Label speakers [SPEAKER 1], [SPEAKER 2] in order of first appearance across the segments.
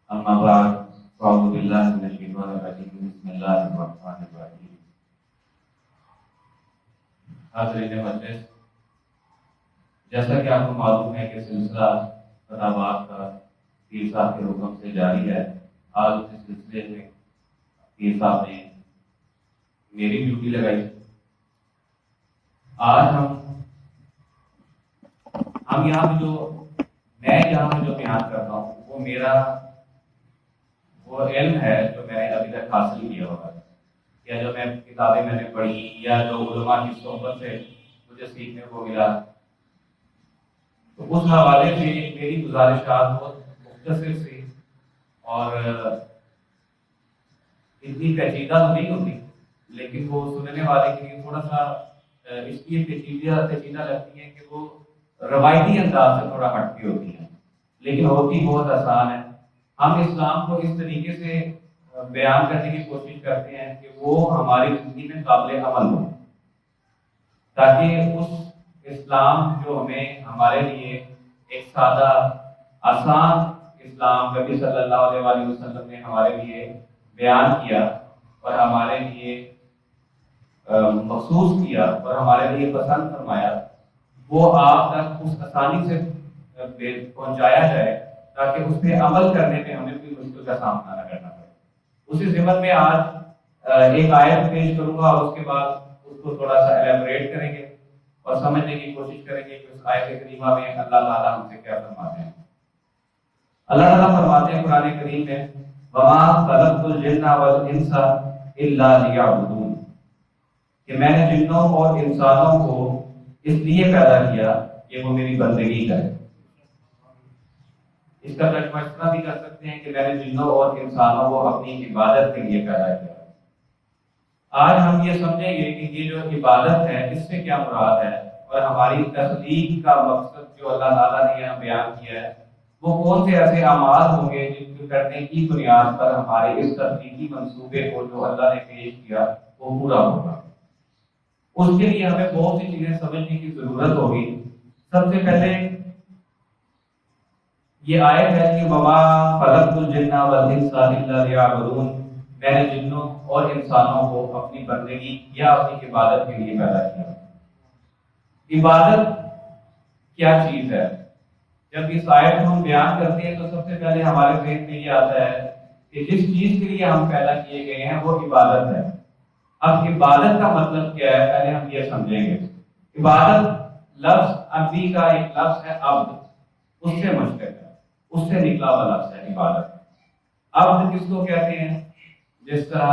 [SPEAKER 1] اما بعد فاعوذ باللہ من الشیطان الرجیم بسم اللہ الرحمن الرحیم۔ حاضرین مجلس، جیسا کہ آپ کو معلوم ہے کہ سلسلہ خطابات کا پیر صاحب کے حکم سے جاری ہے۔ آج اس سلسلے میں پیر صاحب نے میری ڈیوٹی لگائی۔ آج ہم یہاں پہ میں یہاں پہ جو بیان کرتا ہوں وہ میرا وہ علم ہے جو میں نے ابھی تک حاصل کیا ہوگا، یا جو کتابیں میں نے پڑھی، یا جو علماء کی صحبت سے مجھے سیکھنے کو ملا، تو اس حوالے سے میری گزارشات بہت مختصر سی اور اتنی پیچیدہ تو نہیں ہوتی، لیکن وہ سننے والے کے لیے تھوڑا سا اس لیے پیچیدہ لگتی ہے کہ وہ روایتی انداز سے تھوڑا ہٹتی ہوتی ہے، لیکن ہوتی بہت آسان ہے۔ ہم اسلام کو اس طریقے سے بیان کرنے کی کوشش کرتے ہیں کہ وہ ہماری زندگی میں قابل عمل ہو، تاکہ اس اسلام جو ہمارے لیے ایک سادہ آسان اسلام نبی صلی اللہ علیہ وسلم نے ہمارے لیے بیان کیا اور ہمارے لیے مخصوص کیا اور ہمارے لیے پسند فرمایا، وہ آپ تک اس آسانی سے پہنچایا جائے تاکہ اس پہ عمل کرنے میں ہمیں کوئی مشکل کا سامنا نہ کرنا پڑے۔ اسی ضمن میں آج ایک آیت پیش کروں گا اور اس کے بعد اس کو تھوڑا سا ایلیبریٹ کریں گے اور سمجھنے کی کوشش کریں گے کہ اس آیت کریمہ میں اللہ تعالیٰ ہم سے کیا فرماتے ہیں۔ اللہ تعالیٰ فرماتے ہیں قرآن کریم میں، وَمَا خَلَقْتُ الْجِنَّ وَالْإِنسَ إِلَّا لِيَعْبُدُونِ، کہ میں نے جنوں اور انسانوں کو اس لیے پیدا کیا کہ وہ میری بندگی کرے۔ اس کا ترجمہ اس طرح بھی کر سکتے ہیں کہ میں نے جنوں اور انسانوں کو اپنی عبادت کے لیے پیدا کیا۔ آج ہم یہ سمجھیں گے کہ یہ جو عبادت ہے اس سے کیا مراد ہے، اور ہماری تخلیق کا مقصد جو اللہ تعالیٰ نے یہاں بیان کیا ہے وہ کون سے ایسے اعمال ہوں گے جن کو کرنے کی بنیاد پر ہمارے اس تخلیقی منصوبے کو جو اللہ نے پیش کیا وہ پورا ہوگا۔ اس کے لیے ہمیں بہت سی چیزیں سمجھنے کی ضرورت ہوگی۔ سب سے پہلے یہ آیت ہے کہ وَمَا خَلَقْتُ الْجِنَّ وَالْإِنسَ إِلَّا لِيَعْبُدُونِ، میں نے جنوں اور انسانوں کو اپنی بندگی یا اپنی عبادت کے لیے پیدا کیا۔ عبادت کیا چیز ہے؟ جب اس آیت کو ہم بیان کرتے ہیں تو سب سے پہلے ہمارے ذہن میں یہ آتا ہے کہ جس چیز کے لیے ہم پیدا کیے گئے ہیں وہ عبادت ہے۔ اب عبادت کا مطلب کیا ہے پہلے ہم یہ سمجھیں گے۔ عبادت لفظ عربی کا ایک لفظ ہے عبد، اس سے مشتق ہے، اس سے نکلا ہوا لفظ ہے عبادت۔ عبد کس کو کہتے ہیں؟ جس طرح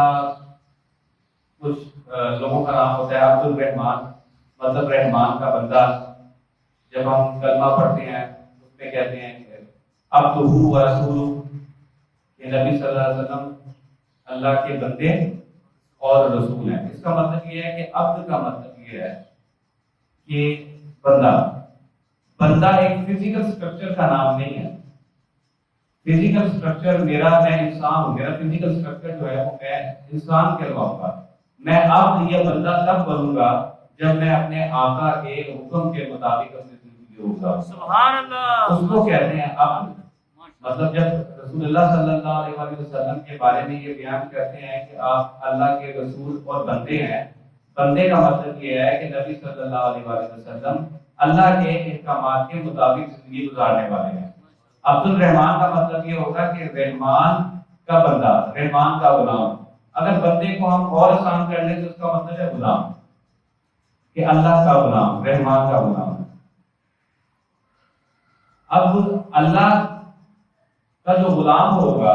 [SPEAKER 1] کچھ لوگوں کا نام ہوتا ہے عبد الرحمان، مطلب رحمان کا بندہ۔ جب ہم کلمہ پڑھتے ہیں اس میں کہتے ہیں کہ عبدہ و رسولہ، کہ نبی صلی اللہ علیہ وسلم اللہ کے بندے اور رسول ہیں۔ اس کا مطلب یہ ہے کہ عبد کا مطلب یہ ہے کہ بندہ ایک فزیکل سٹرکچر کا نام نہیں ہے۔ فزیکل سٹرکچر میں انسان ہوں، میرا فزیکل سٹرکچر جو ہے وہ میں انسان کہلواؤں گا۔ میں عبد یا بندہ تب بنوں گا جب میں اپنے آقا کے حکم کے مطابق اپنی زندگی گزاروں۔ سبحان اللہ، اس کو کہتے ہیں عبد۔ مطلب جب رسول اللہ صلی اللہ علیہ وسلم کے بارے میں یہ بیان کرتے ہیں کہ آپ اللہ کے رسول اور بندے ہیں، بندے کا مطلب یہ ہے کہ نبی صلی اللہ علیہ وسلم اللہ کے احکامات کے مطابق زندگی گزارنے والے ہیں۔ عبد الرحمان کا مطلب یہ ہوگا کہ رحمان کا بندہ، رحمان کا غلام۔ اگر بندے کو ہم اور آسان کر لیں تو اس کا مطلب ہے غلام، کہ اللہ کا غلام، رحمان کا غلام۔ اب اللہ کا جو غلام ہوگا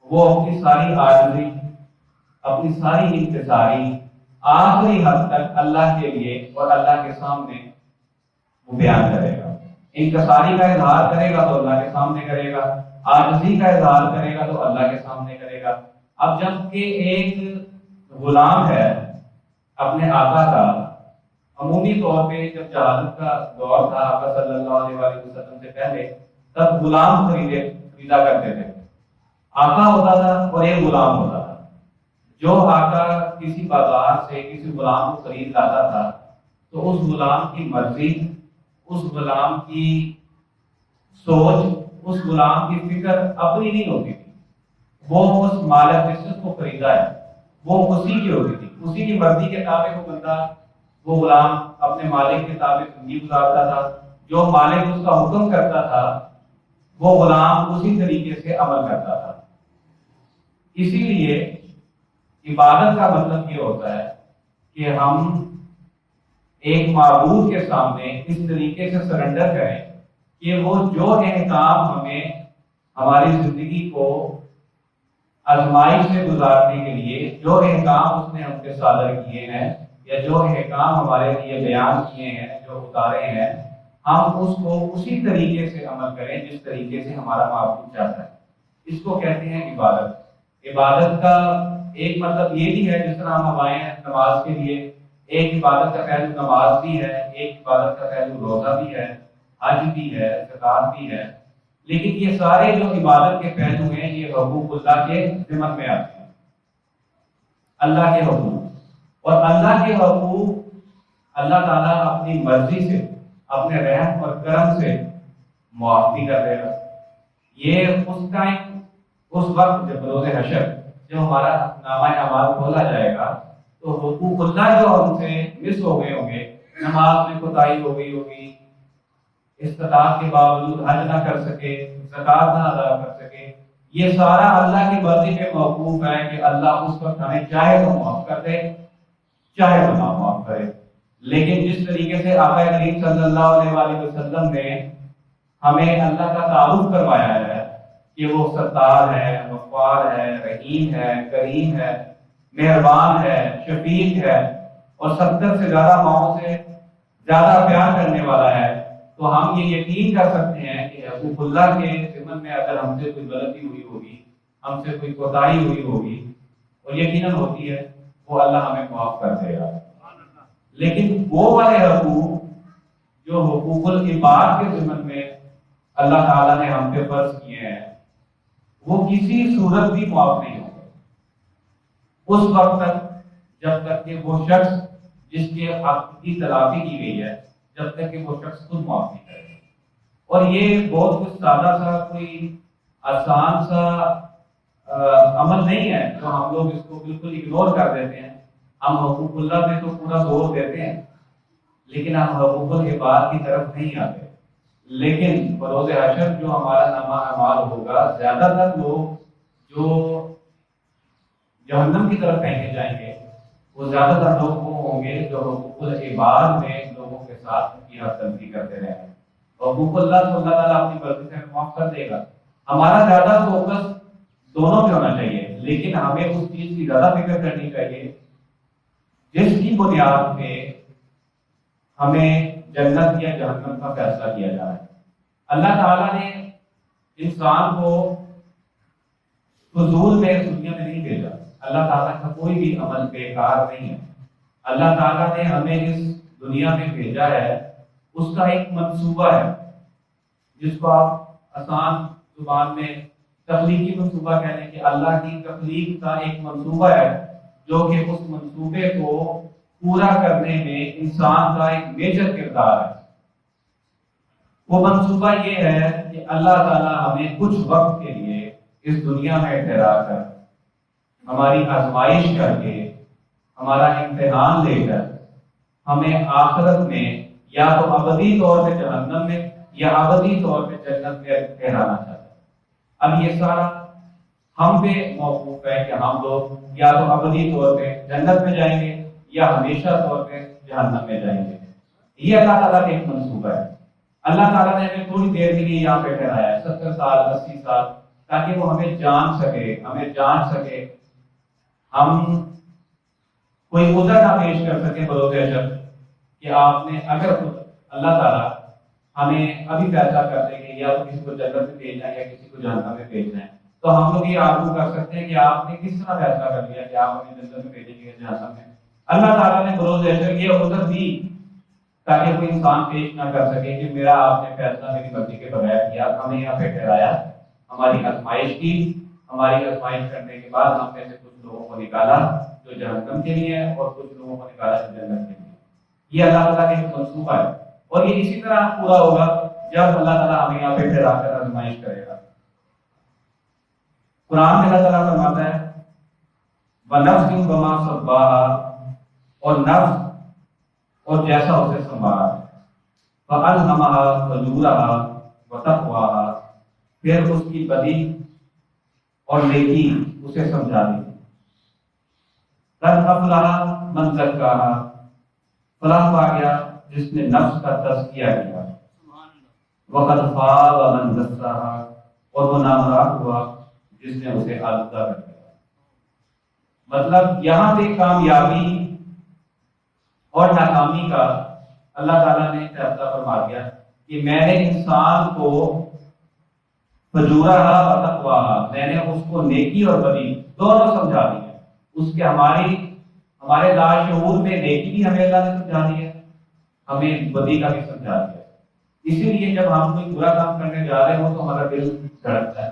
[SPEAKER 1] وہ اپنی ساری عاجزی، اپنی ساری انکساری آخری حد تک اللہ کے لیے اور اللہ کے سامنے وہ بیان کرے گا۔ انکساری کا اظہار کرے گا تو اللہ کے سامنے کرے گا، عاجزی کا اظہار کرے گا تو اللہ کے سامنے کرے گا۔ اب جب کہ ایک غلام ہے اپنے آقا کا، عمومی طور پہ جب جہالت کا دور تھا آقا صلی اللہ علیہ وسلم سے پہلے، تب غلام خریدا کرتے تھے۔ آقا ہوتا تھا اور ایک غلام ہوتا تھا۔ جو آقا کسی بازار سے کسی غلام کو خرید لاتا تھا تو اس غلام کی مرضی، اس غلام کی سوچ اس غلام کی فکر اپنی نہیں ہوتی تھی، وہ اس مالک جس نے اس کو خریدا ہے وہ اسی کی ہوتی تھی، اسی کی مرضی کے تابع وہ بندہ، وہ غلام اپنے مالک کے تابع زندگی گزارتا تھا، جو مالک اس کا حکم کرتا تھا وہ غلام اسی طریقے سے عمل کرتا تھا۔ اسی لیے عبادت کا مطلب یہ ہوتا ہے کہ ہم ایک معبود کے سامنے اس طریقے سے سرنڈر کریں کہ وہ جو احکام ہمیں ہماری زندگی کو آزمائش سے گزارنے کے لیے جو احکام اس نے ہم سے صادر کیے ہیں یا جو احکام ہمارے لیے بیان کیے ہیں، جو اتارے ہیں، ہم اس کو اسی طریقے سے عمل کریں جس طریقے سے ہمارا معبود چاہتا ہے۔ اس کو کہتے ہیں عبادت۔ عبادت کا ایک مطلب یہ بھی ہے، جس طرح ہم آئے ہیں نماز کے لیے، ایک عبادت کا پہلو نماز بھی ہے، ایک عبادت کا پہلو روزہ بھی ہے، حج بھی ہے، زکات بھی ہے، لیکن یہ سارے جو عبادت کے پہلو ہیں یہ حقوق اللہ کے ذمن میں آتے ہیں، اللہ کے حقوق۔ اور اللہ کے حقوق اللہ تعالیٰ اپنی مرضی سے، اپنے رحم اور کرم سے معاف بھی کر دے گا۔ یہ اس ٹائم، اس وقت جب روز حشر جب ہمارا نامہ اعمال کھولا جائے گا تو حقوق اللہ جو ہم سے مس ہو گئے ہوں گے، نماز میں کوتاہی ہو گئی ہوگی، استطاعت کے باوجود حج نہ کر سکے، زکات نہ ادا کر سکے، یہ سارا اللہ کی مرضی پہ موقوف ہے کہ اللہ اس وقت ہمیں چاہے تو معاف کر دے، چاہے تو نہ معاف کرے۔ لیکن جس طریقے سے آقا کریم صلی اللہ علیہ وآلہ وسلم نے ہمیں اللہ کا تعارف کروایا ہے کہ وہ ستار ہے، غفار ہے، رحیم ہے، کریم ہے، مہربان ہے، شفیق ہے، اور 70 سے زیادہ ماؤں سے زیادہ پیار کرنے والا ہے، تو ہم یہ یقین کر سکتے ہیں کہ حقوق اللہ کے ضمن میں اگر ہم سے کوئی غلطی ہوئی ہوگی، ہم سے کوئی کوتاہی ہوئی ہوگی، اور یقیناً ہوتی ہے، وہ اللہ ہمیں معاف کر دے گا۔ لیکن وہ والے حقوق جو حقوق العباد کے ضمن میں اللہ تعالیٰ نے ہم پہ فرض کیے ہیں، وہ کسی صورت بھی معاف نہیں ہوں گے اس وقت تک جب تک کہ وہ شخص جس کے حق کی تلافی کی گئی ہے، جب تک کہ وہ شخص خود معاف نہیں کرے۔ اور یہ بہت کچھ سادہ سا، کوئی آسان سا عمل نہیں ہے جو ہم لوگ اس کو بالکل اگنور کر دیتے ہیں۔ ہم حقوق اللہ پہ تو پورا زور دیتے ہیں، لیکن ہم حقوق العباد کی طرف نہیں آتے۔ لیکن بروز حشر جو ہمارا نامہ اعمال ہوگا، زیادہ تر لوگ جو جہنم کی طرف پھینکے جائیں گے، وہ زیادہ تر لوگ وہ ہوں گے جو حقوق العباد میں لوگوں کے ساتھ کی حد تلفی کرتے رہے ہیں۔ حقوق اللہ تو اللہ تعالیٰ اپنی مرضی سے معاف کر دے گا۔ ہمارا زیادہ فوکس دونوں پہ ہونا چاہیے، لیکن ہمیں اس چیز کی زیادہ فکر کرنی چاہیے جس کی بنیاد پہ ہمیں جنت یا جہنم کا فیصلہ کیا جا رہا ہے۔ اللہ تعالیٰ نے انسان کو فضول میں اس دنیا میں نہیں بھیجا۔ اللہ تعالیٰ کا کوئی بھی عمل بیکار نہیں ہے۔ اللہ تعالیٰ نے ہمیں اس دنیا میں بھیجا ہے، اس کا ایک منصوبہ ہے جس کو آپ آسان زبان میں تخلیقی منصوبہ کہہ لیں کہ اللہ کی تخلیق کا ایک منصوبہ ہے جو کہ اس منصوبے کو پورا کرنے میں انسان کا ایک میجر کردار ہے۔ وہ منصوبہ یہ ہے کہ اللہ تعالیٰ ہمیں کچھ وقت کے لیے اس دنیا میں ٹھہرا کر، ہماری آزمائش کر کے، ہمارا امتحان لے کر، ہمیں آخرت میں یا تو ابدی طور پہ جہنم میں یا ابدی طور پہ جنت میں ٹھہرانا چاہتا ہے۔ اب یہ سارا ہم پہ موقوف ہے کہ ہم لوگ یا تو ابدی طور پہ جنت میں جائیں گے یا ہمیشہ طور پہ جہنم میں جائیں گے۔ یہ اللہ تعالیٰ کا ایک منصوبہ ہے۔ اللہ تعالیٰ نے ہمیں تھوڑی دیر کے لیے یہاں پہ ٹھہرایا ہے، 70 سال 80 سال، تاکہ وہ ہمیں جان سکے، ہمیں جان سکے، ہم کوئی عذر نہ پیش کر سکے بروز حشر کہ آپ نے اگر اللہ تعالیٰ ہمیں ابھی فیصلہ کر دیں گے یا تو کسی کو جنت میں بھیجنا ہے یا کسی کو جہنم میں بھیجنا ہے، تو ہم لوگ یہ آرزو کر سکتے ہیں کہ آپ نے کس طرح فیصلہ کر لیا کہ آپ ہمیں جنت میں بھیجیں گے یا جہنم میں۔ اللہ تعالیٰ نے بروز حشر یہ عذر دی تاکہ کوئی انسان پیش نہ کر سکے کہ میرا آپ نے فیصلہ میری مرضی کے بغیر کیا، ہمیں یہاں پہ ٹھہرایا، ہماری آزمائش کی، ہماری آزمائش کرنے کے بعد ہم میں سے کچھ لوگوں کو نکالا جو جہنم کے لیے ہے اور کچھ لوگوں کو نکالا جو جنت کے لیے۔ یہ اللہ تعالیٰ کا ایک منصوبہ ہے، اور یہ اسی طرح پورا ہوگا جب اللہ تعالیٰ ہمیں یہاں پہ ٹھہرا کر آزمائش کرے گا۔ قرآن میں اللہ تعالیٰ فرماتا ہے وَنَفْسٍ وَمَا سَوَّاهَا، اور نفس اور جیسا اسے سنوارا، فَأَلْهَمَهَا فُجُورَهَا وَتَقْوَاهَا، پھر اس کی بدی اور نیکی اسے سمجھا دی۔ قَدْ أَفْلَحَ مَنْ زَكَّاهَا، فلاح پا گیا جس نے نفس کا تزکیہ کیا، وَقَدْ خَابَ مَنْ دَسَّاهَا، اور وہ نامراد ہوا جس نے اسے آلودہ کر دیا۔ مطلب یہاں پہ کامیابی اور ناکامی کا اللہ تعالیٰ نے فیصلہ فرما دیا کہ میں نے انسان کو فجورہا و تقواہا، میں نے اس کو نیکی اور بدی دونوں سمجھا دی ہے۔ اس کے ہمارے لاشعور میں نیکی بھی ہمیں اللہ نے سمجھا دی ہے، ہمیں بدی کا بھی سمجھا دیا ہے۔ اسی لیے جب ہم کوئی برا کام کرنے جا رہے ہوں تو ہمارا دل دھڑکتا ہے،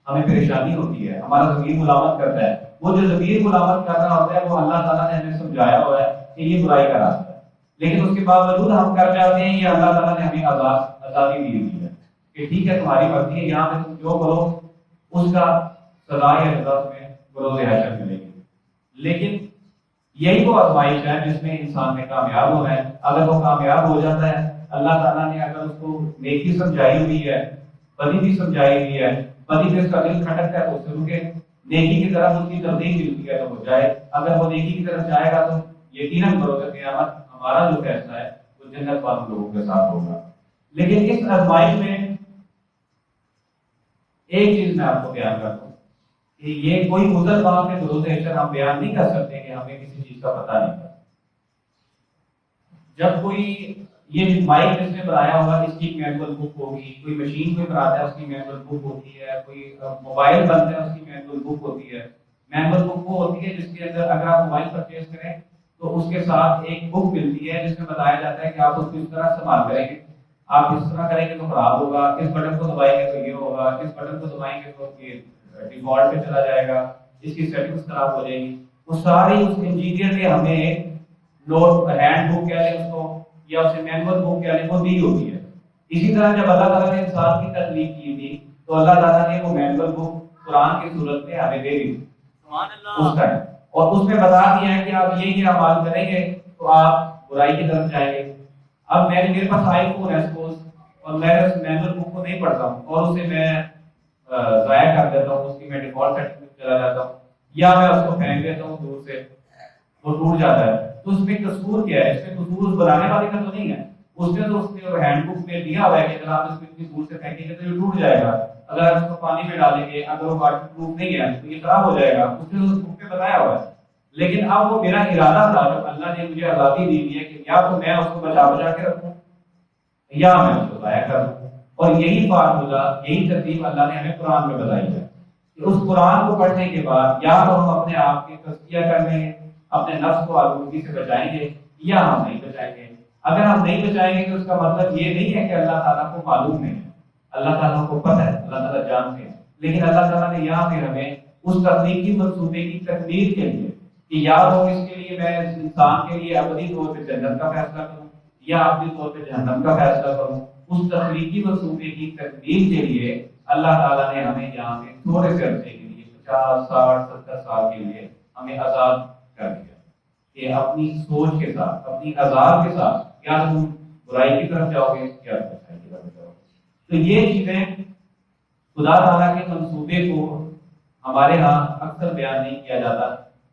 [SPEAKER 1] ہمیں پریشانی ہوتی ہے، ہمارا ضمیر ملامت کرتا ہے۔ وہ جو ضمیر ملامت کر رہا ہوتا ہے وہ اللہ تعالیٰ نے ہمیں سمجھایا ہوا ہے کہ یہ برائی کا راستہ ہے، لیکن اس کے باوجود ہم کر جاتے ہیں۔ یہ اللہ تعالیٰ نے ہمیں آزادی دی ہوئی ہے کہ ٹھیک ہے تمہاری مرضی ہے، یہاں پہ تم جو کرو اس کا سزا یا جزا تمہیں بروز حشر ملے گی۔ لیکن یہی وہ آزمائش ہے جس میں انسان نے کامیاب ہونا ہے۔ اگر وہ کامیاب ہو جاتا ہے، اللہ تعالیٰ نے اگر اس کو نیکی سمجھائی ہوئی ہے، بدی بھی سمجھائی ہوئی ہے، بدی پہ اس کا دل کھٹکتا ہے تو اس سے رکے، نیکی کی طرف اس کی ترغیب ملتی ہے تو وہ جائے۔ اگر وہ نیکی کی طرف جائے گا تو یقیناً بروز قیامت ہمارا جو فیصلہ ہے وہ جنت والوں لوگوں کے ساتھ ہوگا۔ لیکن اس آزمائش میں ایک چیز میں آپ کو بیان کرتا ہوں کہ یہ کوئی مدت وہاں پہ بروز حشر ہم بیان نہیں کر سکتے کہ ہمیں کسی چیز کا پتہ نہیں تھا۔ جب کوئی یہ مائک جس نے بنایا ہوگا اس کی مینول بک ہوگی، کوئی مشین کوئی بناتا ہے اس کی مینول بک ہوتی ہے، کوئی موبائل بنتا ہے اس کی مینول بک ہوتی ہے۔ مینول بک وہ ہوتی ہے جس کے اندر اگر آپ موبائل پرچیز کریں تو اس کے ساتھ ایک بک ملتی ہے جس میں بتایا جاتا ہے کہ آپ اس کو اس طرح استعمال کریں گے، آپ اس طرح کریں گے تو خراب ہوگا، اس بٹن کو دبائیں گے تو یہ ہوگا، اس بٹن کو دبائیں گے تو یہ ڈیفالٹ پہ چلا جائے گا، اس کی سیٹنگز خراب ہو جائے گی۔ وہ ساری اس انجینئر نے ہمیں ایک نوٹ ہینڈ بک کہہ لیں اس کو یا اسے مینول بک کہہ لیں وہ دی ہوتی ہے۔ اسی طرح جب اللہ تعالیٰ نے انسان کی تخلیق کی تھی تو اللہ تعالیٰ نے وہ مینول بک قرآن کی صورت میں ہمیں دے دی اس ٹائم، اور اس میں بتا دیا ہے کہ آپ یہ اعمال کریں گے تو آپ برائی کی طرف جائیں گے۔ اب میرے پاس آئی فون ہے سپوز، اور میں اس مینول بک کو نہیں پڑھتا ہوں اور اسے میں ضائع کر دیتا ہوں، اس کی میں ڈیفالٹ سیٹنگ میں چلا جاتا ہوں یا میں اس کو پھینک دیتا ہوں دور سے، وہ ٹوٹ جاتا ہے۔ تو اس میں قصور کیا ہے؟ اس میں قصور اس بنانے والے کا تو نہیں ہے، اس نے تو اس نے ہینڈ بک میں دیا ہوا ہے کہ اگر آپ اس کو اتنی دور سے پھینکیں گے تو یہ ٹوٹ جائے گا، اگر آپ اس کو پانی میں ڈالیں گے اگر وہ واٹر پروف نہیں ہے تو یہ خراب ہو جائے گا، اس نے اس بک میں بتایا ہوا ہے۔ لیکن اب وہ میرا ارادہ تھا، جب اللہ نے مجھے آزادی دی ہے کہ یا تو میں اس کو بچا کے رکھوں یا میں اس کو ضائع کر دوں، اور یہی فارمولہ یہی ترتیب اللہ نے ہمیں قرآن میں بتائی ہے کہ اس قرآن کو پڑھنے کے بعد یا تو ہم اپنے آپ کے تزکیہ کرنے اپنے نفس کو آلودگی سے بچائیں گے یا ہم نہیں بچائیں گے۔ اگر ہم نہیں بچائیں گے تو اس کا مطلب یہ نہیں ہے کہ اللہ تعالیٰ کو معلوم نہیں ہے، اللہ تعالیٰ کو پتہ ہے، اللہ تعالیٰ جانتے ہیں، لیکن اللہ تعالیٰ نے یہاں پہ ہمیں اس تخلیقی منصوبے کی تکمیل کے لیے کہ یا تو اس کے لیے میں اس انسان کے لیے ابدی طور پہ جنت کا فیصلہ کروں یا ابدی طور پہ جہنم کا فیصلہ کروں، اس تخلیقی منصوبے کی تکمیل کے لیے اللہ تعالیٰ نے ہمیں یہاں پہ تھوڑے سے عرصے کے لیے 50 60 70 سال کے لیے ہمیں آزاد کر دیا کہ اپنی سوچ کے ساتھ اپنی آزاد کے ساتھ یا تم برائی کی طرف جاؤ گے یا اچھائی کی طرف جاؤ گے۔ تو یہ چیزیں خدا تعالیٰ کے منصوبے کو ہمارے ہاں اکثر بیان نہیں کیا جاتا۔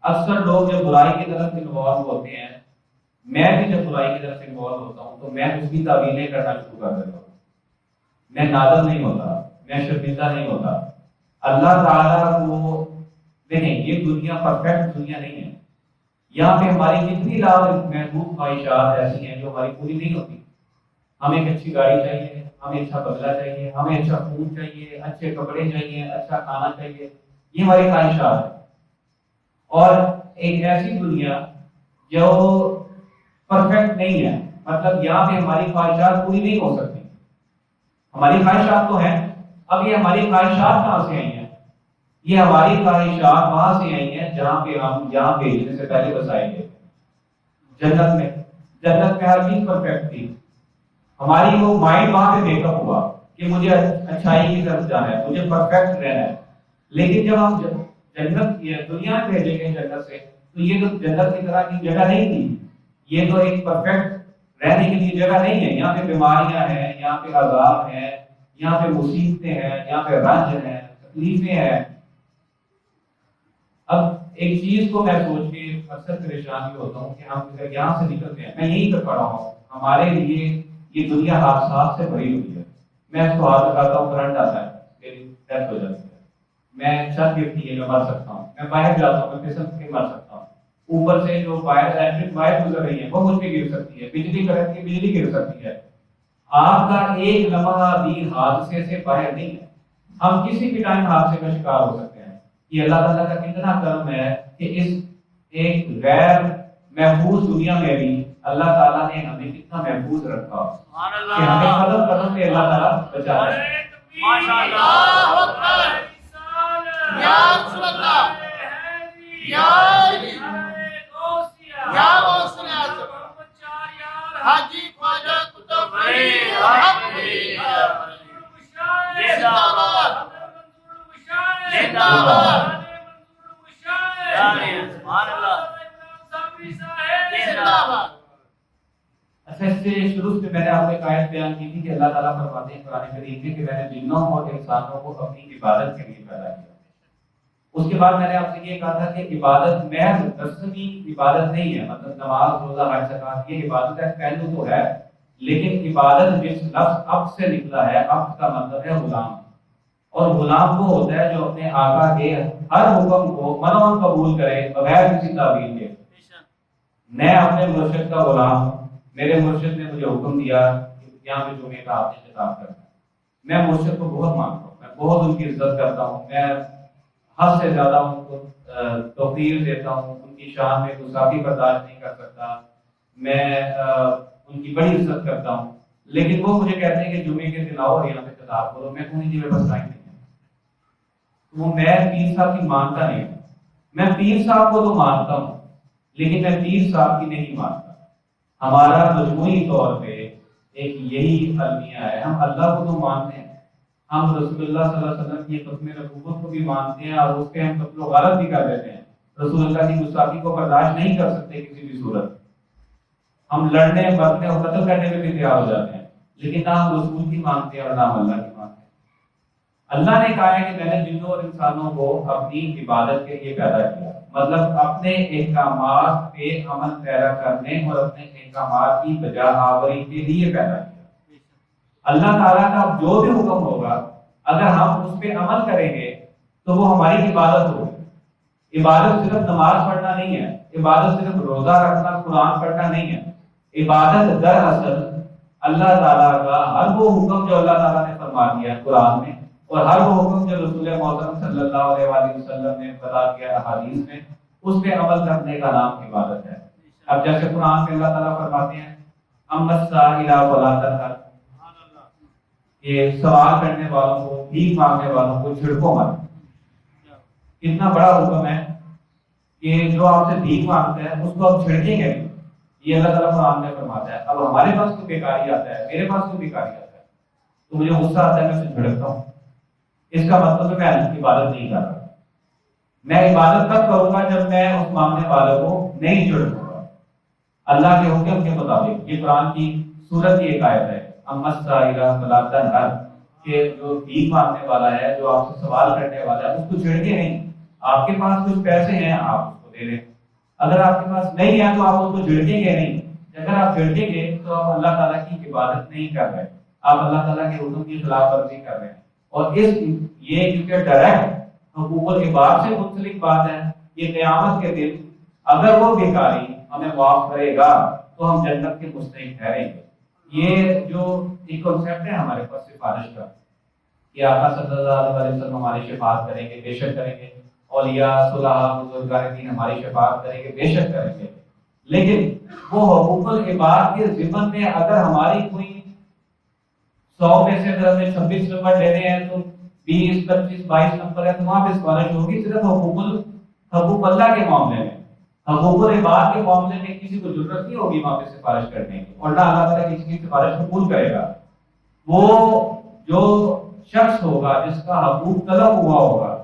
[SPEAKER 1] اکثر لوگ جب برائی کی طرف انوالو ہوتے ہیں، میں بھی جب برائی کی طرف انوالو ہوتا ہوں تو میں اس کی تعویلیں کرنا شروع کر دیتا ہوں، میں نادر نہیں ہوتا، میں شرمندہ نہیں ہوتا۔ اللہ تعالیٰ کو دیکھیں، یہ دنیا پرفیکٹ دنیا نہیں ہے، یہاں پہ ہماری کتنی محدود خواہشات ایسی ہیں جو ہماری پوری نہیں ہوتی۔ ہمیں ایک اچھی گاڑی چاہیے، ہمیں اچھا بدلہ چاہیے، ہمیں اچھا فون چاہیے، اچھے کپڑے چاہیے، اچھا کھانا چاہیے، یہ ہماری خواہشات ہیں۔ اور ایک ایسی دنیا جو پرفیکٹ نہیں ہے، مطلب یہاں پہ ہماری خواہشات پوری نہیں ہو سکتی۔ ہماری خواہشات تو ہیں، اب یہ ہماری خواہشات کہاں سے آئی ہیں؟ یہ ہماری خواہشات وہاں سے آئی ہیں جہاں پہ ہم یہاں بھیجنے سے پہلے بسائے گئے جنت میں۔ جنت میں ہر چیز پرفیکٹ تھی، ہماری وہ مائنڈ وہاں پہ میک اپ ہوا کہ مجھے اچھائی کی طرف جانا ہے، مجھے پرفیکٹ رہنا ہے۔ لیکن جب ہم جنت کی دنیا میں بھیجیں گے جنت سے، تو یہ تو جنت کی طرح کی جگہ نہیں تھی، یہ تو ایک پرفیکٹ رہنے کے لیے جگہ نہیں ہے۔ یہاں پہ بیماریاں ہیں، یہاں پہ عذاب ہیں، یہاں پہ مصیبتیں ہیں، یہاں پہ رنج ہیں، تکلیفیں ہیں۔ اب ایک چیز کو میں سوچ کے اکثر پریشان بھی ہوتا ہوں کہ ہم یہاں سے نکلتے ہیں، میں یہیں پہ پڑا ہوں، ہمارے لیے یہ دنیا حادثات سے بھری ہوئی ہے۔ میں اس کو ہاتھ لگاتا ہوں، کرنٹ آتا ہے، میری ڈیتھ ہو جاتی ہے، میں چھت گرتی ہے، میں مر سکتا ہوں، میں باہر جاتا ہوں، میں پھسل کے مر سکتا ہوں، اوپر سے جو الیکٹرک وائر گزر رہی ہے وہ مجھ پہ گر سکتی ہے، بجلی کڑک کی بجلی گر سکتی ہے۔ آپ کا ایک لمحہ بھی حادثے سے باہر نہیں ہے، ہم کسی بھی ٹائم حادثے کا شکار ہو سکتے ہیں۔ یہ اللہ تعالیٰ کا کتنا کرم ہے کہ اس ایک غیر محفوظ دنیا میں بھی اللہ تعالیٰ نے ہمیں کتنا محفوظ رکھا کہ ہمیں قدم قدم پہ اللہ تعالیٰ بچا رہا ہے۔ اچھا، اس سے شروع سے میں نے آپ کو ایک آیت بیان کی تھی کہ اللہ تعالیٰ فرماتے ہیں قرآن کریم میں کہ میں نے جنوں اور انسانوں کو اپنی عبادت کے لیے پیدا کیا۔ اس کے بعد میں نے آپ سے یہ کہا تھا کہ عبادت محض رسمی عبادت نہیں ہے، مطلب نماز روزہ حج زکات یہ عبادت ہے، پہلو تو ہے، لیکن عبادت جس لفظ عبد سے نکلا ہے، عبد کا مطلب ہے غلام، اور غلام وہ ہوتا ہے جو اپنے آقا کے ہر حکم کو منع قبول کرے بغیر کسی تعویل کے۔ میں اپنے مرشد کا غلام ہوں، میرے مرشد نے مجھے حکم دیا کہ یہاں پہ جمعے کا آپ نے خطاب کرنا ہے، میں مرشد کو بہت مانتا ہوں، میں بہت ان کی عزت کرتا ہوں، میں حد سے زیادہ ان کو توقیر دیتا ہوں، ان کی شان میں گستاخی برداشت نہیں کر سکتا، میں ان کی بڑی عزت کرتا ہوں، لیکن وہ مجھے کہتے ہیں کہ جمعے کے دن آؤ اور یہاں پہ خطاب کرو، میں کہوں جی میرے پاس ٹائم نہیں ہے۔ وہ میں پیر صاحب کی مانتا نہیں ہوں، میں پیر صاحب کو تو مانتا ہوں لیکن میں پیر صاحب کی نہیں مانتا۔ ہمارا مجموعی طور پہ ایک یہی المیہ ہے، ہم اللہ کو تو مانتے ہیں، ہم رسول اللہ صلی اللہ علیہ وسلم کی ختم نبوت کو بھی مانتے ہیں اور اس پہ ہم قتل و غارت بھی کر دیتے ہیں، رسول اللہ کی گستاخی کو برداشت نہیں کر سکتے کسی بھی صورت، ہم لڑنے مرنے اور قتل کرنے میں بھی تیار ہو جاتے ہیں، لیکن نہ ہم رسول کی مانتے ہیں اور نہ ہم اللہ کی مانتے ہیں۔ اللہ نے کہا ہے کہ میں نے جنوں اور انسانوں کو اپنی عبادت کے لیے پیدا کیا، مطلب اپنے احکامات پہ عمل پیرا کرنے اور اپنے احکامات کی بجا آوری کے لیے پیدا کیا۔ اللہ تعالیٰ کا جو بھی حکم ہوگا اگر ہم اس پہ عمل کریں گے تو وہ ہماری عبادت ہوگی۔ عبادت صرف نماز پڑھنا نہیں ہے، عبادت صرف روزہ رکھنا قرآن پڑھنا نہیں ہے، عبادت دراصل اللہ تعالیٰ کا ہر وہ حکم جو اللہ تعالیٰ نے فرما دیا ہے قرآن میں، اور ہر وہ حکم جو رسول محترم صلی اللہ علیہ وآلہ وسلم نے بتا دیا احادیث میں، اس پہ عمل کرنے کا نام عبادت ہے۔ اب جیسے قرآن میں اللہ تعالیٰ فرماتے ہیں اما السائل فلا تنہر، یہ سوال کرنے والوں کو، بھیک مانگنے والوں کو چھڑکو مت۔ کتنا بڑا حکم ہے کہ جو آپ سے بھیک مانگتا ہے اس کو آپ چھڑکیں گے نہیں، یہ اللہ تعالیٰ قرآن میں فرماتا ہے۔ اب ہمارے پاس کوئی بیکاری آتا ہے، میرے پاس کوئی بیکاری آتا ہے تو مجھے غصہ آتا ہے، میں اسے جھڑکتا ہوں، اس کا مطلب ہے میں اللہ کی عبادت نہیں کر رہا۔ میں عبادت تب کروں گا جب میں اس مانگنے والے کو نہیں جھڑکوں گا اللہ کے حکم کے مطابق۔ یہ قرآن کی سورت کی ایک آیت ہے، اما السائل فلا تنہر، کہ جو بھیک مانگنے والا ہے، جو آپ سے سوال کرنے والا ہے، اس کو جھڑکے نہیں۔ آپ کے پاس کچھ پیسے ہیں آپ اس کو دے دیں، اگر آپ کے پاس نہیں ہے تو آپ اس کو جھڑکیں گے نہیں۔ اگر آپ جھڑکیں گے تو آپ اللہ تعالیٰ کی عبادت نہیں کر رہے، آپ اللہ تعالیٰ کے حکم کی خلاف ورزی کر رہے ہیں۔ اور یہ کیونکہ ڈائریکٹ حقوق العباد سے منسلک بات ہے، یہ قیامت کے دن اگر وہ بیکاری ہمیں معاف کرے گا تو ہم جنت کے مستحق ٹھہریں گے۔ یہ جو ایک کنسیپٹ ہے ہمارے پاس سفارش کا کہ آقا صلی اللہ علیہ وسلم ہماری شفاعت کریں گے، بے شک کریں گے، اولیاء صلحاء بزرگان دین ہماری شفاعت کریں گے، بے شک کریں گے، لیکن وہ حقوق العباد کے ضمن میں اگر ہماری کوئی 100 میں سے اگر ہمیں 26 نمبر لینے ہیں تو 20 25 22 نمبر ہے تو وہاں پہ سفارش ہوگی صرف حقوق اللہ کے معاملے میں۔ حقوق العباد کے معاملے میں کسی کو ضرورت نہیں ہوگی وہاں پہ سفارش کرنے کی، اور نہ اللہ تعالیٰ کسی کی سفارش قبول کرے گا۔ وہ جو شخص ہوگا جس کا حقوق طلب ہوا ہوگا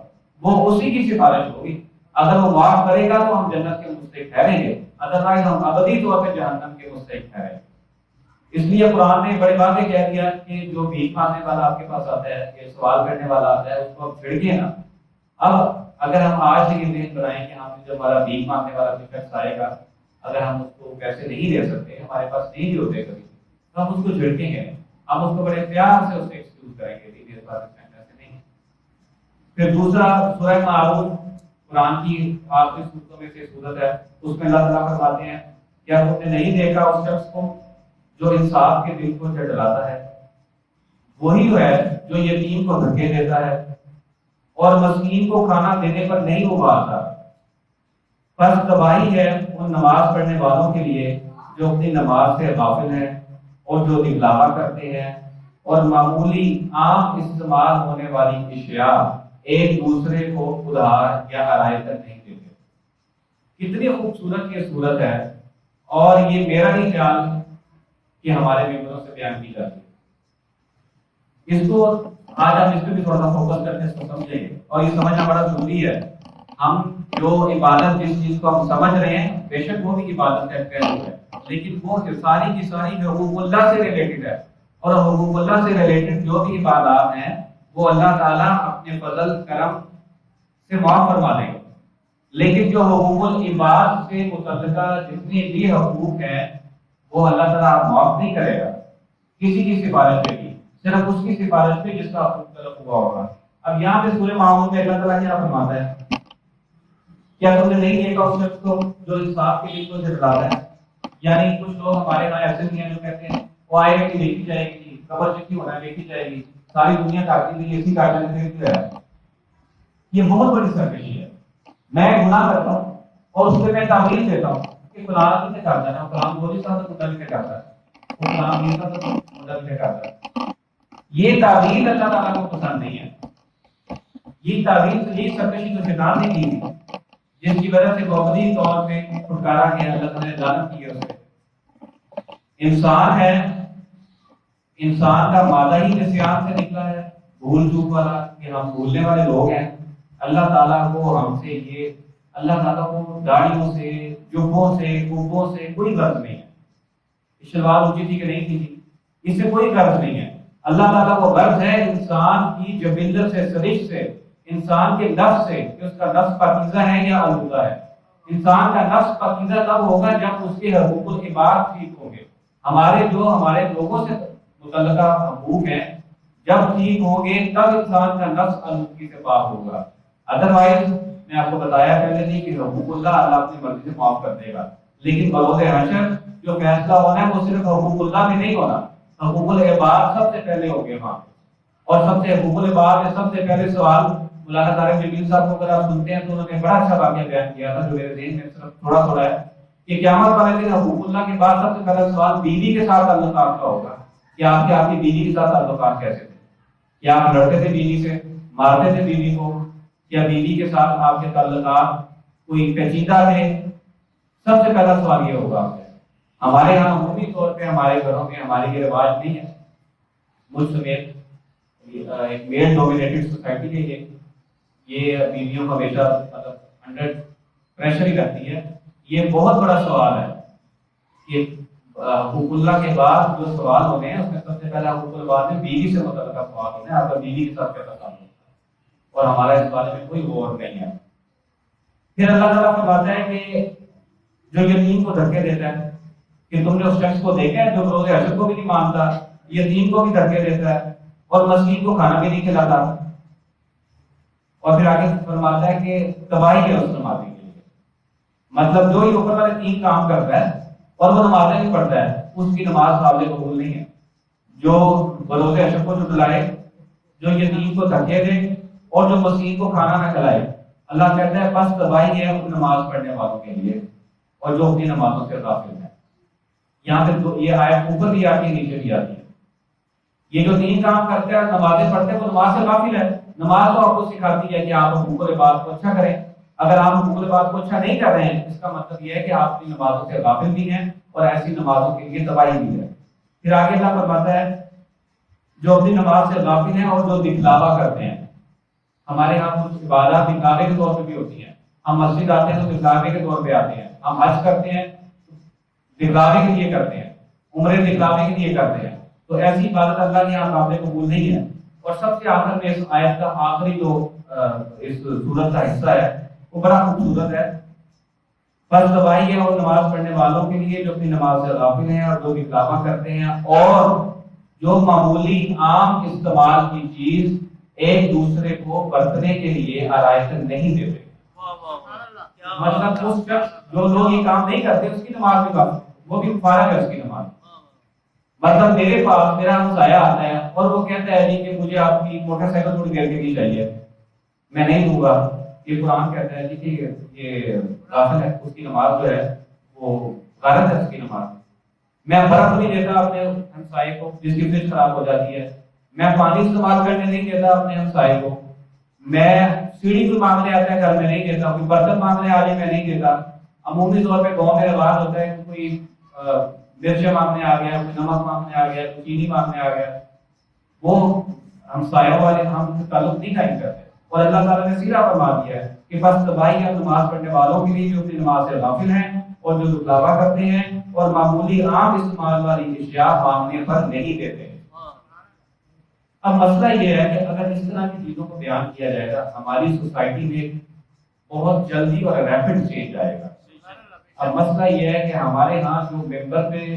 [SPEAKER 1] اسی کی سفارش ہوگی. اگر وہ معاف کرے گا تو ہم جنت کے مستحق ٹھہریں گے، ادروائز ہم ابدی طور پہ جہنم کے مستحق ٹھہریں گے. اس لیے قرآن نے بڑے واضح کہہ دیا کہ جو بھیک مانگنے والا آپ کے پاس آتا ہے، یہ سوال کرنے والا آتا ہے، اس کو آپ چھڑکیے نا. اب اگر ہم آج سے یہ ذہن بنائیں کہ ہم جو ہمارا بھیک مانگنے والا کوئی شخص آئے گا، اگر ہم اس کو پیسے نہیں دے سکتے، ہمارے پاس نہیں بھی ہوتے کبھی، تو ہم اس کو جھڑکیں گے، ہم اس کو بڑے پیار سے اس سے ایکسکیوز کریں گے، میرے پاس ایسے نہیں. پھر دوسرا سورہ معارج قرآن کی آخری سورتوں میں سے سورت ہے، اس میں اللہ تعالیٰ فرماتے ہیں کیا تم نے نہیں دیکھا اس شخص کو جو انصاف کے دل کو جھٹلاتا ہے، وہی ہے جو یتیم کو دھکے دیتا ہے اور مسکین کو کھانا دینے پر نہیں ابالتا. پس تباہی ہے ان نماز پڑھنے والوں کے لیے جو اپنی نماز سے غافل ہیں اور جو دکھلاوا کرتے ہیں اور معمولی عام استعمال ہونے والی اشیاء ایک دوسرے کو ادھار یا ارائے تک نہیں دیتے. کتنی خوبصورت یہ صورت ہے، اور یہ میرا نہیں خیال کہ ہمارے ممبروں سے بیان کی جاتی ہے. اس کو آج ہم اس پہ بھی تھوڑا سا فوکس کرتے ہیں، اس کو سمجھیں گے، اور یہ سمجھنا بڑا ضروری ہے. ہم جو عبادت جس چیز کو ہم سمجھ رہے ہیں، بے شک وہ بھی عبادت ہے، لیکن وہ ساری کی ساری حقوق اللہ سے ریلیٹڈ ہے، اور حقوق اللہ سے ریلیٹڈ جو بھی عبادات ہیں وہ اللہ تعالیٰ اپنے فضل کرم سے معاف فرما دے گا. لیکن جو حقوق العباد سے متعلقہ جتنے بھی حقوق ہیں وہ اللہ تعالیٰ معاف نہیں کرے گا کسی کی سفارش پہ بھی، صرف اس کی سفارش پہ جس کا حقوق طلب ہوا ہوگا. اب یہاں پہ سورہ معارج میں اللہ تعالیٰ کیا فرماتا ہے؟ کیا تم نے نہیں دیکھا اس شخص کو جو انصاف کے لیے کو جھٹلاتا ہے؟ یعنی کچھ لوگ ہمارے یہاں ایسے بھی ہیں جو کہتے ہیں وہ آئے گا کہ دیکھی جائے گی، قبر چکی ہونا دیکھی جائے گی، ساری دنیا کاٹی گئی، اسی کاٹنے سے ہے. یہ بہت بڑی سرکشی ہے. میں گناہ کرتا ہوں اور اس پہ میں تعویل دیتا ہوں کہ فلاں کتنے کرتا ہے، فلاں بولی صاحب تو مدد کرتا ہے، وہ فلاں میر صاحب تو مدد کرتا ہے. یہ تعویل اللہ تعالیٰ کو پسند نہیں ہے. یہ تعویل یہ سرکشی تو شیطان نے کی تھی، جس کی وجہ سے بہتری طور پہ چھٹکارا گیا، اللہ تعالیٰ نے لعنت کی ہے اسے. انسان ہے، انسان کا مادہ ہی نسیان سے نکلا ہے، بھول چوک والا، کہ ہم بھولنے والے لوگ ہیں. اللہ تعالیٰ کو ہم سے یہ اللہ تعالیٰ کو داڑھیوں سے، جبوں سے، کبوں سے کوئی غرض نہیں ہے. شلوار اونچی تھی کہ نہیں تھی، اس سے کوئی غرض نہیں ہے. اللہ تعالیٰ کو غرض ہے انسان کی جبلت سے، سرشت سے، انسان کے نفس سے کہ اس کا نفس پاکیزہ ہے یا آلودہ ہے. انسان کا نفس پاکیزہ تب ہوگا جب اس کے حقوق العباد ٹھیک ہوں گے. ہمارے لوگوں سے متعلقہ حقوق ہیں جب ٹھیک ہوں گے تب انسان کا نفس آلودگی سے پاک ہوگا. ادروائز میں آپ کو بتایا پہلے نہیں کہ حقوق اللہ اپنی مرضی سے معاف کر دے گا، لیکن بروز حشر جو فیصلہ ہونا ہے وہ صرف حقوق اللہ میں نہیں ہونا، حقوق العباد سب سے پہلے ہو گئے وہاں. اور سب سے حقوق العباد میں سب سے پہلے سوال مولانا طارق جمیل صاحب کو اگر آپ سنتے ہیں تو انہوں نے بڑا اچھا واقعہ بیان کیا تھا جو میرے ذہن میں صرف تھوڑا تھوڑا ہے کہ قیامت والے دن حقوق اللہ کے بعد سب سے پہلا سوال بیوی کے ساتھ تعلقات کا ہوگا کہ آپ کی بیوی کے ساتھ تعلقات کیسے تھے؟ کیا آپ لڑتے تھے بیوی سے، مارتے تھے بیوی کو؟ کیا بیوی کے ساتھ آپ کے تعلقات کوئی پیچیدہ تھے؟ سب سے پہلا سوال یہ ہوگا. ہمارے یہاں عمومی طور پہ ہمارے گھروں میں ہماری یہ رواج نہیں ہے، مجھ سمیت ایک میل ڈومینیٹڈ سوسائٹی ہے یہ بیویوں کو ہمیشہ مطلب انڈر پریشر ہی رکھتی ہے. یہ بہت بڑا سوال ہے کہ حقوق اللہ کے بعد جو سوال ہونے ہیں اس میں سب سے پہلا حقوق اللہ میں بیوی سے متعلقہ سوال ہونے ہیں، آپ کا بیوی کے ساتھ کیسا تعلق ہے، اور ہمارا اس بارے میں کوئی غور نہیں ہے. پھر اللہ تعالیٰ فرماتا ہے کہ جو یتیم کو دھکے دیتا ہے کہ تم نے اس شخص کو دیکھا ہے جو روز حشر کو بھی نہیں مانتا، یتیم کو بھی دھکے دیتا ہے اور مسکین کو کھانا بھی نہیں کھلاتا. اور پھر آگے فرماتا ہے کہ تباہی ہے اس نمازی کے لیے. مطلب جو ہی اوپر والے 3 کام کرتا ہے اور وہ نمازیں بھی پڑھتا ہے اس کی نماز قابل قبول نہیں ہے. جو بروز حشر کو جھٹلائے، جو یتیم کو دھکے دے اور جو مسکین کو کھانا نہ کھلائے، اللہ کہتا ہے بس تباہی ہے ان نماز پڑھنے والوں کے لیے اور جو اپنی نمازوں سے غافل ہیں. یہاں پہ یہ آیت اوپر بھی آتی ہے، نیچے بھی آتی ہے. یہ جو 3 کام کرتے ہیں نمازیں پڑھتے ہیں وہ نماز سے غافل ہے. نماز تو آپ کو سکھاتی ہے کہ آپ حقوق العباد کو اچھا کریں. اگر آپ حقوق العباد کو اچھا نہیں کر رہے ہیں اس کا مطلب یہ ہے کہ آپ اپنی نمازوں سے غافل بھی ہیں اور ایسی نمازوں کے لیے تباہی بھی ہے. پھر آگے اللہ فرماتا ہے جو اپنی نماز سے غافل ہیں اور جو دکھلاوا کرتے ہیں. ہمارے یہاں کچھ عبادات دکھاوے کے طور پہ بھی ہوتی ہیں. ہم مسجد آتے ہیں تو دکھاوے کے طور پہ آتے ہیں. ہم حج کرتے ہیں دکھاوے کے لیے کرتے ہیں, عمرے دکھاوے کے لیے کرتے ہیں. تو ایسی عبادت اللہ کے یہاں قابل قبول نہیں ہے. اور سب سے آخر میں اس آیت کا آخری جو اس سورت کا حصہ ہے وہ بڑا خوبصورت ہے. فرض دبائی ہے اور نماز پڑھنے والوں کے لیے جو اپنی نماز سے غافل ہیں اور جو دکھاوا کرتے ہیں اور جو معمولی عام استعمال کی چیز ایک دوسرے کو برتنے کے لیے آرائشن نہیں دیتے. مطلب اس شخص جو لوگ یہ کام نہیں کرتے اس کی نماز بھی غافل, وہ بھی فارغ ہے اس کی نماز. مطلب میرے پاس میرا ہمسایہ آتا ہے اور وہ کہتا ہے جی کہ مجھے آپ کی موٹر سائیکل تھوڑی دیر کے لیے چاہیے, میں نہیں دوں گا. یہ قرآن کہتا ہے جی کہ یہ غافل ہے, اس کی نماز جو ہے وہ غلط ہے اس کی نماز. میں برف نہیں دیتا اپنے ہمسائے کو جس کی فریج خراب ہو جاتی ہے. میں پانی استعمال کرنے نہیں دیتا اپنے ہمسائے کو. میں سیڑھی بھی مانگنے آتا ہے گھر میں نہیں دیتا, کوئی برتن مانگنے آ جائے میں نہیں دیتا. عمومی طور پہ گاؤں میں رواج ہوتا ہے کہ کوئی مرچیں مانگنے آ گیا, کوئی نمک مانگنے آ گیا, کوئی چینی مانگنے آ گیا. وہ ہمسایوں والے ہم تعلق نہیں قائم کرتے. اور اللہ تعالیٰ نے سیدھا فرما دیا ہے کہ بس تباہی ہے نماز پڑھنے والوں کے لیے جو اپنی نماز سے غافل ہیں اور جو دکھلاوا کرتے ہیں اور معمولی عام استعمال والی اشیاء مانگنے پر نہیں دیتے. اب مسئلہ یہ ہے کہ اگر اس طرح کی چیزوں کو بیان کیا جائے گا ہماری سوسائٹی میں بہت جلدی اور ریپڈ چینج آئے گا. اب مسئلہ یہ ہے کہ ہمارے ہاں جو ممبر پہ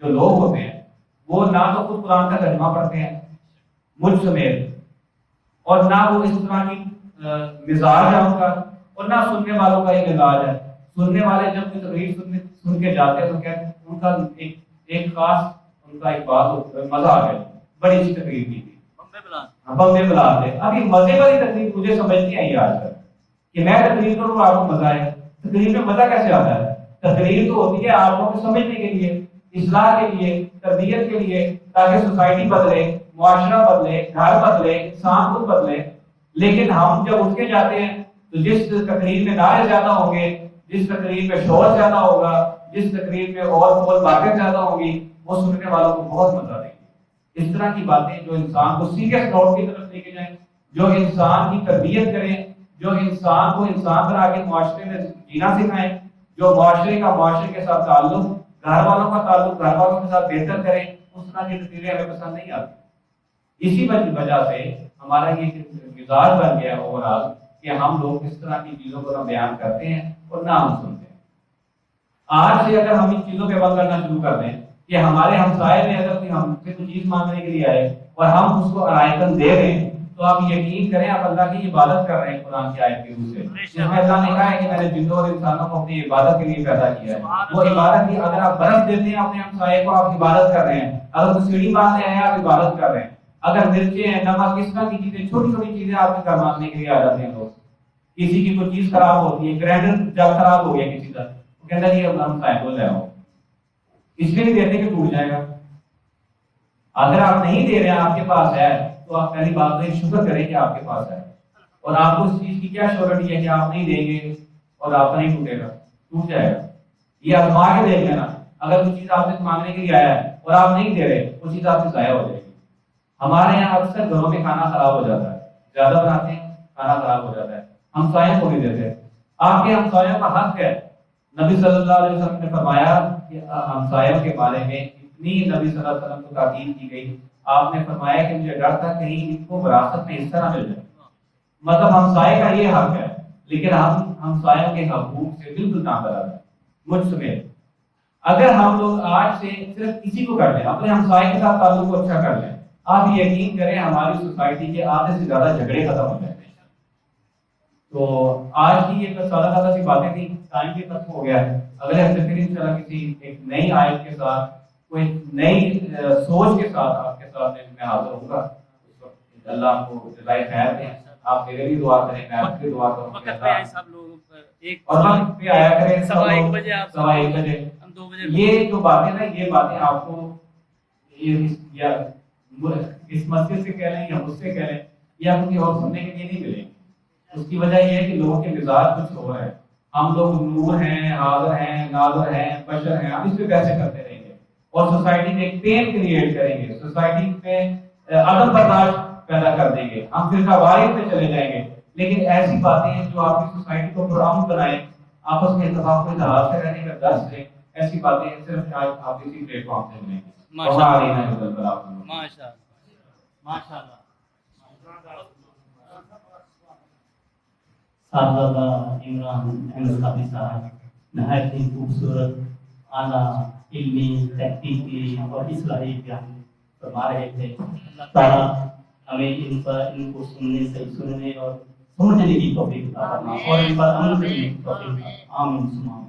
[SPEAKER 1] جو لوگ ہوتے ہیں وہ نہ تو خود قرآن کا ترجمہ پڑھتے ہیں مجھ سمیت, اور نہ وہ اس طرح کی مزاج ہے ان کا, اور نہ سننے والوں کا یہ مزاج ہے. سننے والے جب کوئی تقریر سن کے جاتے ہیں تو کہتے ہیں ان کا ایک خاص ان کا ایک بات مزہ آ گیا, بڑی اچھی تقریر کی تھی, بمبے بلا دے. اب یہ مزے والی تقریر مجھے سمجھ نہیں آئی آج تک کہ میں تقریر کروں آپ کو مزہ آئے. تقریر میں مزہ کیسے آتا ہے؟ تقریر تو ہوتی ہے آپ کو سمجھنے کے لیے, اصلاح کے لیے, تربیت کے لیے, تاکہ سوسائٹی بدلے, معاشرہ بدلے, گھر بدلے, انسان خود بدلے. لیکن ہم جب اٹھ کے جاتے ہیں تو جس تقریر میں نعرے زیادہ ہوں گے, جس تقریر میں شور زیادہ ہوگا, جس تقریر میں اور باتیں زیادہ ہوں گی, وہ سننے والوں کو بہت مزہ دیں گی. اس طرح کی باتیں جو انسان کو سیریس نوٹ کی طرف لے کے جائیں, جو انسان کی تربیت کریں, جو انسان کو انسان پر آگے معاشرے میں جینا سکھائیں, جو معاشرے کے ساتھ تعلق, گھر والوں کا تعلق گھر والوں کے ساتھ بہتر کریں, اس طرح کی تقریریں ہمیں پسند نہیں آتی. اسی وجہ سے ہمارا یہ مزاج بن گیا اوورآل کہ ہم لوگ اس طرح کی چیزوں کو نہ بیان کرتے ہیں اور نہ ہم سنتے ہیں. آج سے اگر ہم ان چیزوں پہ عمل کرنا شروع کر دیں کہ ہمارے ہمسائے میں اگر کوئی ہم سے کوئی چیز مانگنے کے لیے آئے اور ہم اس کو ارائکن دے دیں تو آپ یقین کریں آپ اللہ کی عبادت کر رہے ہیں. قرآن کی آیت کی روح سے جس میں اللہ نے کہا ہے کہ میں نے جنوں اور انسانوں کو اپنی عبادت کے لیے پیدا کیا ہے. وہ عبادت کی اگر آپ برف دیتے ہیں اپنے ہمسائے کو آپ عبادت کر رہے ہیں. اگر کوئی سیڑھی مانگنے آئے آپ عبادت کر رہے ہیں. اگر مرچیں ہیں, نمک, اس طرح کی چیزیں, چھوٹی چھوٹی چیزیں آپ کے گھر مانگنے کے لیے آ جاتے ہیں لوگ. کسی کی کوئی چیز خراب ہوتی ہے, گرائنڈر جب خراب ہو گیا کسی کا, وہ کہتا ہے کہ ہم سائیکل لے آؤ, اس لیے نہیں دیتے کہ ٹوٹ جائے گا. اگر آپ نہیں دے رہے ہیں آپ کے پاس ہے تو آپ پہلی بات تو شکر کریں کہ آپ کے پاس ہے, اور آپ کو اس چیز کی کیا شیورٹی ہے کہ آپ نہیں دیں گے اور آپ کا نہیں ٹوٹے گا, ٹوٹ جائے گا. یہ آزما کے دیکھ لینا, اگر کوئی چیز آپ سے مانگنے کے لیے آیا ہے اور آپ نہیں دے رہے وہ چیز آپ سے ضائع ہو جائے گی. ہمارے یہاں اکثر گھروں میں کھانا خراب ہو جاتا ہے, زیادہ بناتے ہیں کھانا خراب ہو جاتا ہے, ہمسائے کو نہیں دیتے. آپ کے ہمسایوں کا حق ہے. نبی صلی اللہ علیہ وسلم نے فرمایا کہ ہمسایوں کے بارے میں اتنی نبی صلی اللہ علیہ وسلم کو تاکید کی گئی. آپ نے فرمایا کہ مجھے ڈر تھا کہیں ان کو وراثت میں حصہ نہ مل جائے. مطلب ہمسائے کا یہ حق ہے, لیکن ہم ہمسایوں کے حقوق سے بالکل نابرابر ہیں مجھ سمیت. اگر ہم لوگ آج سے صرف کسی کو کر لیں, اپنے ہمسائے کے ساتھ تعلق کو اچھا کر لیں, آپ یقین کریں ہماری سوسائٹی کے آدھے سے زیادہ جھگڑے ختم ہو جائیں گے. تو آج کی یہ سادہ سی باتیں تھیں, ٹائم بھی ختم ہو گیا ہے. اگلے ہفتے پھر انشاءاللہ کسی ایک نئی آیت کے ساتھ, کوئی نئی سوچ کے ساتھ آپ کے ساتھ میں حاضر ہوں گا. اللہ آپ کو جزائے خیر دیں. آپ میرے بھی دعا کریں, میں آپ کی دعا کروں. اور وقت پہ آیا کریں 1:15 یہ جو باتیں نا, یہ باتیں آپ کو یا اس مسجد سے کہہ لیں یا مجھ سے کہہ لیں یا کسی اور سننے کے لیے نہیں ملیں. اس کی وجہ یہ ہے کہ لوگوں کے مزاج کچھ ہو رہا ہے. ہم لوگ نور ہیں, حاضر ہیں, ناظر ہیں, بشر ہیں, ہم اس پہ کیسے کرتے رہیں گے اور سوسائٹی میں ایک پین کریٹ کریں گے, سوسائٹی میں عدم برداشت پیدا کر دیں گے، ہم فرقہ واحد پہ چلے جائیں گے، لیکن ایسی باتیں ہیں جو آپ کی سوسائٹی کو پرامن بنائیں، آپس میں اتفاق و اتحاد سے رہنے کا درس دیں، ایسی باتیں صرف شاید آپ اسی پلیٹ فارم سے ملیں گی۔
[SPEAKER 2] صاحبزادہ عمران احمد صافی صاحب نہایت ہی خوبصورت اعلیٰ علمی تحقیقی اور اصلاحی بیان فرما رہے تھے۔ اللہ تعالیٰ ہمیں ان کو سننے اور سمجھنے کی توفیق عطا فرمائے اور ان پر عمل کرنے کی توفیق عطا فرمائے۔ آمین۔